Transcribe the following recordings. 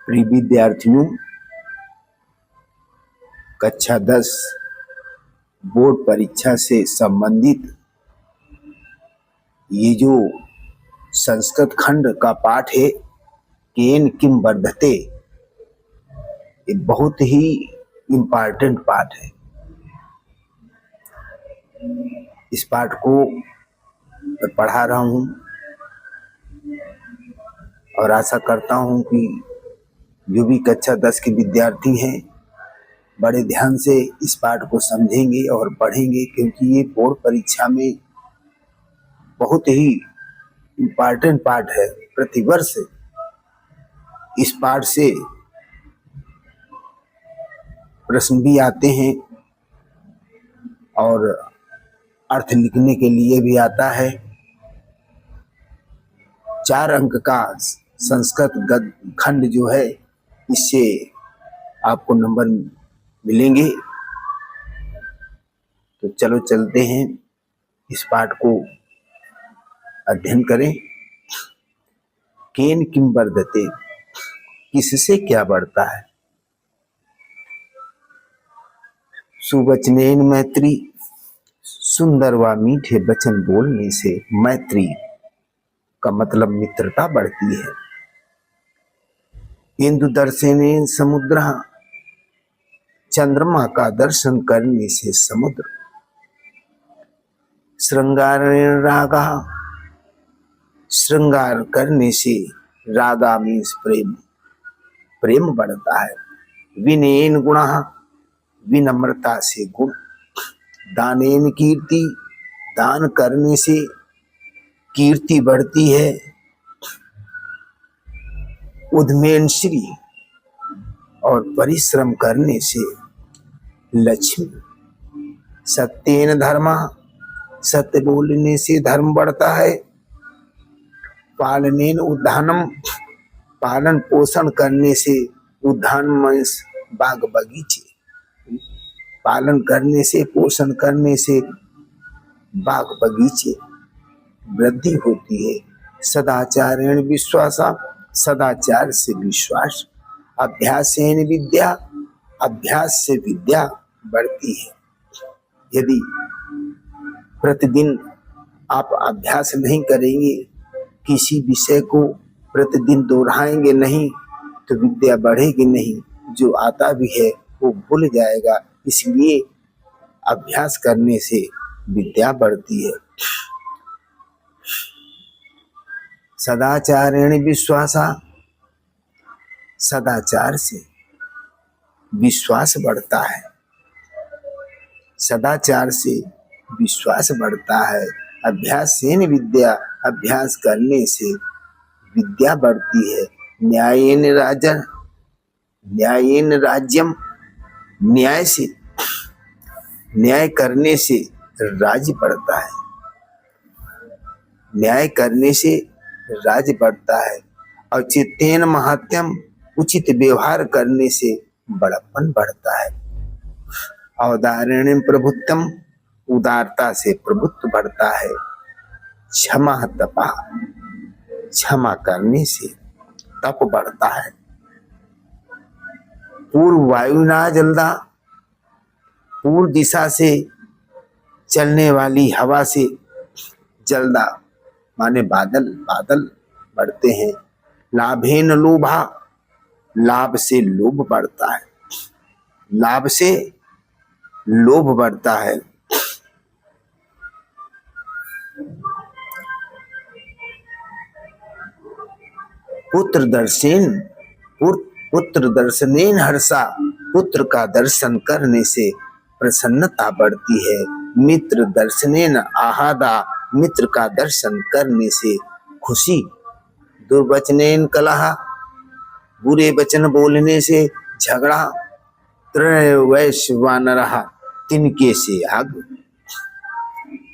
प्रिय विद्यार्थियों, कक्षा 10 बोर्ड परीक्षा से संबंधित ये जो संस्कृत खंड का पाठ है केन किम वर्धते, ये बहुत ही इम्पोर्टेंट पाठ है। इस पाठ को मैं पढ़ा रहा हूँ और आशा करता हूँ कि जो भी कक्षा 10 के विद्यार्थी हैं बड़े ध्यान से इस पाठ को समझेंगे और पढ़ेंगे, क्योंकि ये बोर्ड परीक्षा में बहुत ही इम्पोर्टेंट पाठ है। प्रतिवर्ष इस पाठ से प्रश्न भी आते हैं और अर्थ लिखने के लिए भी आता है। 4 अंक का संस्कृत खंड जो है, इससे आपको नंबर मिलेंगे। तो चलो चलते हैं, इस पाठ को अध्ययन करें। केन किम वर्धते, किससे क्या बढ़ता है। सुवचनेन मैत्री, सुंदर व मीठे वचन बोलने से मैत्री का मतलब मित्रता बढ़ती है। इंदु दर्शनेन समुद्र, चंद्रमा का दर्शन करने से समुद्र। श्रृंगारेण रागा, श्रृंगार करने से रागा मीन्स प्रेम, प्रेम बढ़ता है। विनयेन गुणः, विनम्रता से गुण। दानेन कीर्ति, दान करने से कीर्ति बढ़ती है। उद्यमेन श्री, और परिश्रम करने से लक्ष्मी। सत्येन धर्म, सत्य बोलने से धर्म बढ़ता है। पालनेन उद्यानम, पालन पोषण करने से उद्यान मीन्स बाग बगीचे, पालन करने से पोषण करने से बाग बगीचे वृद्धि होती है। सदाचारेण विश्वासा, सदाचार से विश्वास। अभ्यासेन विद्या, अभ्यास से विद्या बढ़ती है। यदि प्रतिदिन आप अभ्यास नहीं करेंगे, किसी विषय को प्रतिदिन दोहराएंगे नहीं, तो विद्या बढ़ेगी नहीं। जो आता भी है वो भूल जाएगा। इसलिए अभ्यास करने से विद्या बढ़ती है। सदाचारेण विश्वासा, सदाचार से विश्वास बढ़ता है। सदाचार से विश्वास बढ़ता है। अभ्यासेन विद्या, अभ्यास करने से विद्या बढ़ती है। न्यायेन राजन, न्यायेन राज्यम, न्याय से, न्याय करने से राज्य बढ़ता है। न्याय करने से राज्य बढ़ता है। औचित्येन महत्यम, उचित व्यवहार करने से बड़प्पन बढ़ता है। औदार्येण प्रभुत्वम, उदारता से प्रभुत्व बढ़ता है। क्षमा तपा, क्षमा करने से तप बढ़ता है। पूर्व वायुना जल्दा, पूर्व दिशा से चलने वाली हवा से जल्दा माने बादल, बादल बढ़ते हैं। लाभेन लोभा, लाभ से लोभ बढ़ता है। लाभ से लोभ बढ़ता है। पुत्र दर्शन, पुत्र दर्शनेन हर्षा, पुत्र का दर्शन करने से प्रसन्नता बढ़ती है। मित्र दर्शनेन आहादा, मित्र का दर्शन करने से खुशी। दुर्वचनेन कलह, बुरे वचन बोलने से झगड़ा। त्रैवैश्वानरः, तिनके से आग।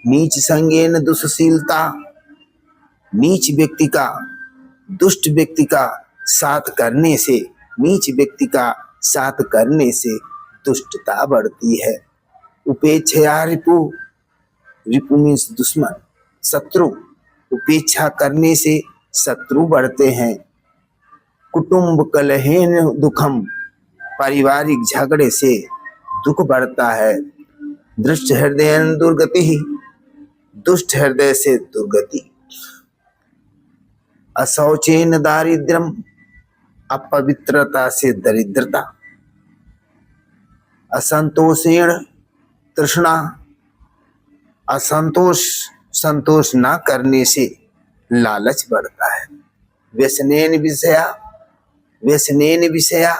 नीच संगेन दुष्शीलता, नीच व्यक्ति का, दुष्ट व्यक्ति का साथ करने से, नीच व्यक्ति का साथ करने से दुष्टता बढ़ती है। उपेक्षया रिपु, रिपु मीन्स दुश्मन, शत्रु। उपेक्षा करने से शत्रु बढ़ते हैं। कुटुंब कलहेन दुखम, पारिवारिक झगड़े से दुख बढ़ता है। दुष्ट हृदय दुर्गति, दुष्ट हृदय से दुर्गति। अशौचेन दारिद्र्यम, अपवित्रता से दरिद्रता। असंतोषेण तृष्णा, संतोष ना करने से लालच बढ़ता है। व्यसनेन विषया,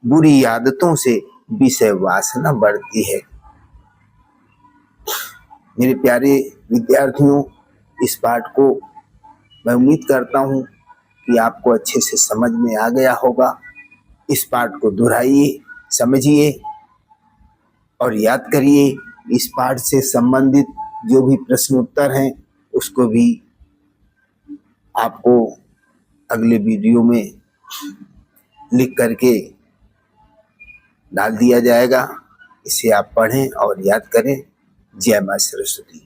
बुरी आदतों से विषय वासना बढ़ती है। मेरे प्यारे विद्यार्थियों, इस पाठ को मैं उम्मीद करता हूँ कि आपको अच्छे से समझ में आ गया होगा। इस पाठ को दोहराइए, समझिए और याद करिए। इस पाठ से संबंधित जो भी प्रश्न उत्तर हैं उसको भी आपको अगले वीडियो में लिख करके डाल दिया जाएगा। इसे आप पढ़ें और याद करें। जय मां सरस्वती।